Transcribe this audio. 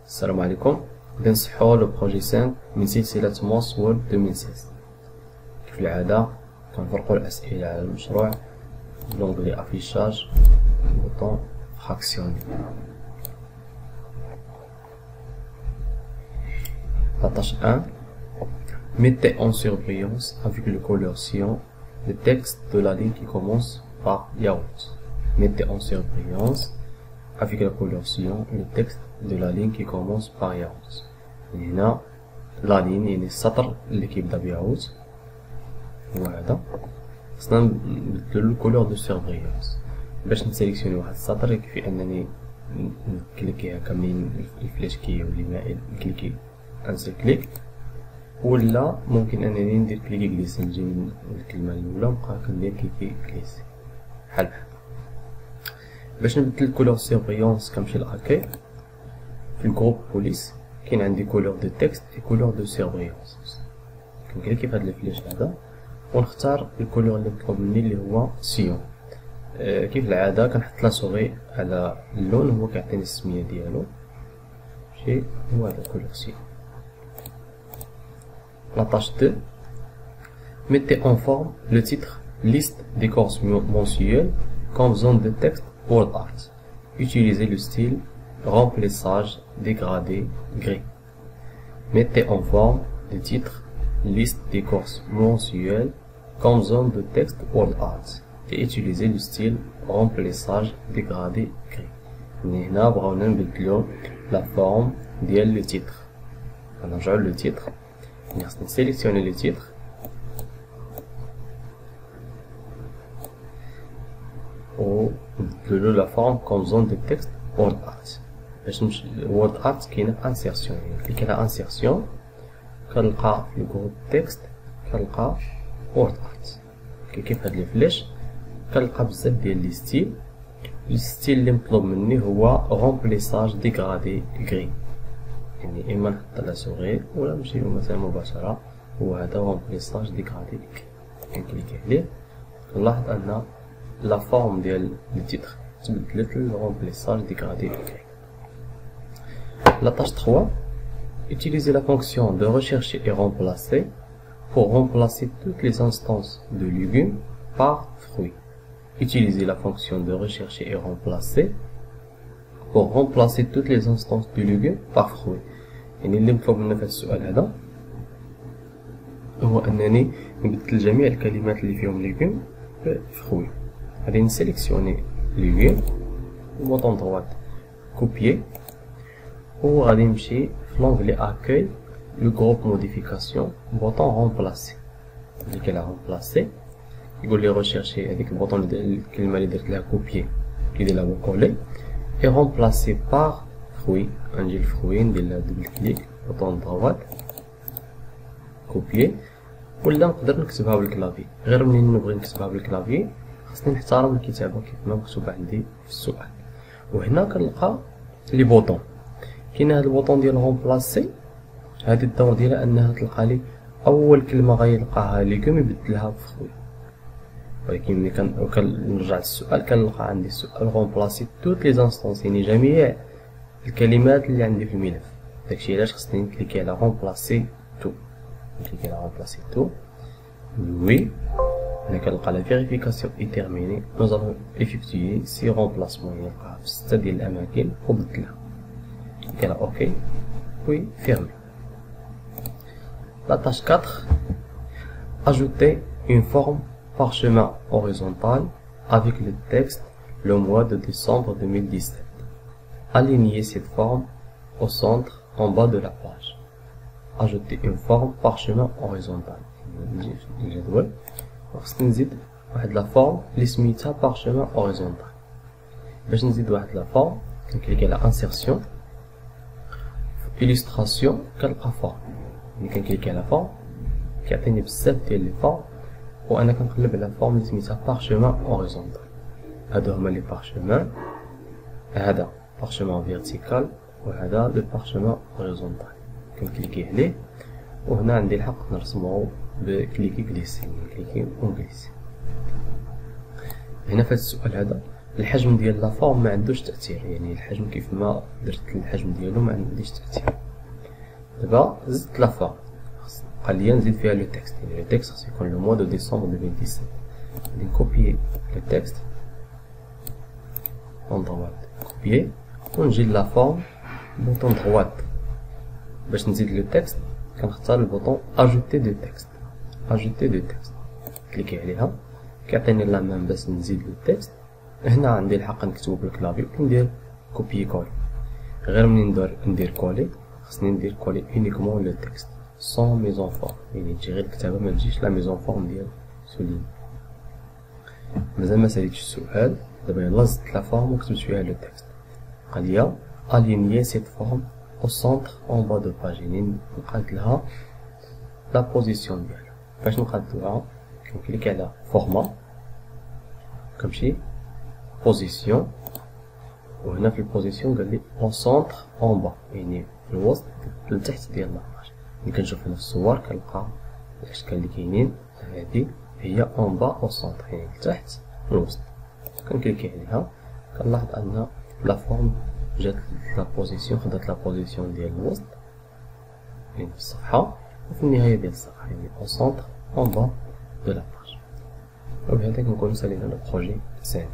السلام عليكم. غادي نصححو لو بروجي 5 من سلسلة موس وورد 2016. كيف العادة كنفرقو الأسئلة على المشروع بلونغلي افيشاج بوطون فراكسيوني. La tâche 1. Mettez en surbrillance avec le couleur cyan le texte de la ligne qui commence par yaourt. Mettez en surbrillance avec la couleur cyan le texte de la ligne qui commence par yaourt. هنا لا لين يعني السطر اللي كيبدا بياوت هو هذا. خصنا نبدلو الكولور دو سيرفيونس باش نسيليكسيوني واحد السطر. يكفي انني نكليكيها كاملين الفلاش كيولي مائل نكليكي ان سول كليك، ولا ممكن انني ندير كليكي كليسي نجي من الكلمه الاولى ونبقى كندير كليكي كليسي بحال هكا. باش نبدل الكولور سيرفيونس كنمشي لاكاي في الجروب بوليس كاين عندي كولور دو تكست و كولور دو سيرفيونس. كنكليكي في هاد الفلاش هذا ونختار الكولور اللي مطلوب مني اللي هو سيون. كيف العاده كنحط لا سوغي على اللون هو كيعطيني السميه ديالو، ماشي هو هذا الكولور سيون. La tâche 2. Mettez en forme le titre liste des courses mensuelles comme zone de texte Word Art. Utilisez le style remplissage dégradé gris. Mettez en forme le titre liste des courses mensuelles comme zone de texte Word Art et utilisez le style remplissage dégradé gris. هنا بغاونا نبدلو la forme ديال le titre. غنرجعو لو titre. خصني نسيليكسيوني لو تيتر و نبدلو لا فورم كوم زون دو تكست وورد ارت. باش نمشي وورد ارت كاينه في انسيرسيون، يعني كليك على انسيرسيون كنلقى في الجروب تكست كنلقى وورد ارت. كليكي في هاد الفلاش كنلقى بزاف ديال لي ستيل. الستيل اللي مطلوب مني هو رومبليساج ديغرادي غري، يعني اما نحط لا سوغي ولا نمشيو مثلا مباشرة. هو هذا رومبليساج ديغرادي غري، كنكليكي عليه كنلاحظ ان لا فورم ديال لو تيتر تبدلت لرومبليساج ديغرادي غري. La tâche 3. Utilisez la fonction de rechercher et remplacer pour remplacer toutes les instances de légumes par fruits. Utilisez la fonction de rechercher et remplacer pour remplacer toutes les instances de légumes par fruits. يعني اللي مطلوب منا في هذا السؤال هذا هو انني نبدل جميع الكلمات اللي فيهم ليغوم بفروي. غادي نسيليكسيوني ليغوم بوطون دروات كوبيي، وغادي نمشي في لونغلي اكاي لو جروب موديفيكاسيون بوطون رومبلاسي. كليك على رومبلاسي يقول لي ريشيرشي هذيك البوطون الكلمه اللي درت لها كوبيي كيدير لها كولي et remplacer par fruit. نجي الفروي ندير لها دبل كليك بوطون دروات كوبيي، ولا نقدر نكتبها بالكلافي. غير منين نبغي نكتبها بالكلافي خصني نحترم الكتابه كيف ما مكتوبه عندي في السؤال. وهنا كنلقى لي بوطون. كاين هاد البوطون ديال رومبلاسي، هادي الدور ديالها انها تلقى لي اول كلمه غيلقاها ليكوم يبدلها بفروي. ولكن ملي كنرجع للسؤال كنلقى عندي السؤال رومبلاسي توت لي زانستونس، يعني جميع الكلمات اللي عندي في الملف. داكشي علاش خصني نكليكي على رومبلاسي تو. نكليكي على رومبلاسي تو وي. هنا كنلقى لا فيريفيكاسيون اي تيرميني. نو زافون افيكتوي سي رومبلاسمون، يعني نلقاها في 6 ديال الاماكن وبدلها. كليكي على اوكي وي فيرمي. لا تاش 4. Ajoutez une forme parchemin horizontal avec le texte le mois de décembre 2017. Alignez cette forme au centre en bas de la page. Ajoutez une forme parchemin horizontal. الجدول خصني نزيد واحد لا فورم اللي سميتها parchemin horizontal. باش نزيد واحد لا فورم كنكليكي على انسيرسيون illustration كنلقى فورم. ملي كنكليكي على فورم كيعطيني بزاف ديال لي فورم، وانا كنقلب على فورم اللي سميتها بارشمان اوريزونتال. هادو هما لي بارشمان، هذا بارشمان فيرتيكال وهذا لو بارشمان اوريزونتال. كنكليكي عليه وهنا عندي الحق نرسمو بكليكي كليسي، كليكي اونغليسي. هنا في هذا السؤال هذا الحجم ديال لا فورم ما عندوش تاثير، يعني الحجم كيف ما درت الحجم ديالو ما عنديش تاثير. دابا زدت لا فورم، قال لي نزيد فيها لو تكست، يعني لو تكست خص يكون لو موا دو ديسمبر 2017. غادي نكوبيي لو تكست اون droite كوبيي، ونجي لا فورم بوطون droite باش نزيد لو تكست كنختار البوطون اجوتي دو تكست، اجوتي دو تكست كليكي عليها كيعطيني لا مان باش نزيد لو تكست. هنا عندي الحق نكتبو بالكلافي وندير كوبيي كولي. غير منين ندير كولي خصني ندير كولي اونيكمون لو تكست سون ميزون فورم، يعني تجي غير الكتابه ما تجيش لا ميزون فورم ديال سولين. مازال ما ساليتش السؤال، دابا يلاه زدت لا فورم وكتبت فيها لو تكست. قال لي aligner cette forme au centre en bas de page، يعني نقاد لها لا بوزيسيون ديالها. فاش نقادوها كنكليك على فورما كنمشي بوزيسيون، وهنا في البوزيسيون قال لي au centre en bas، يعني في الوسط لتحت ديال لاباج. ملي كنشوف هنا في الصور كنلقى الاشكال اللي كاينين هادي هي اون با او سونتر، يعني لتحت الوسط. كنكليكي عليها كنلاحظ ان لا فورم جات لا بوزيسيون، خدات لا بوزيسيون ديال الوسط يعني في الصفحه وفي النهايه ديال الصفحه، يعني او سونتر اون با دو لا باج. وبهذا كنكونو سالينا لو بروجي 5.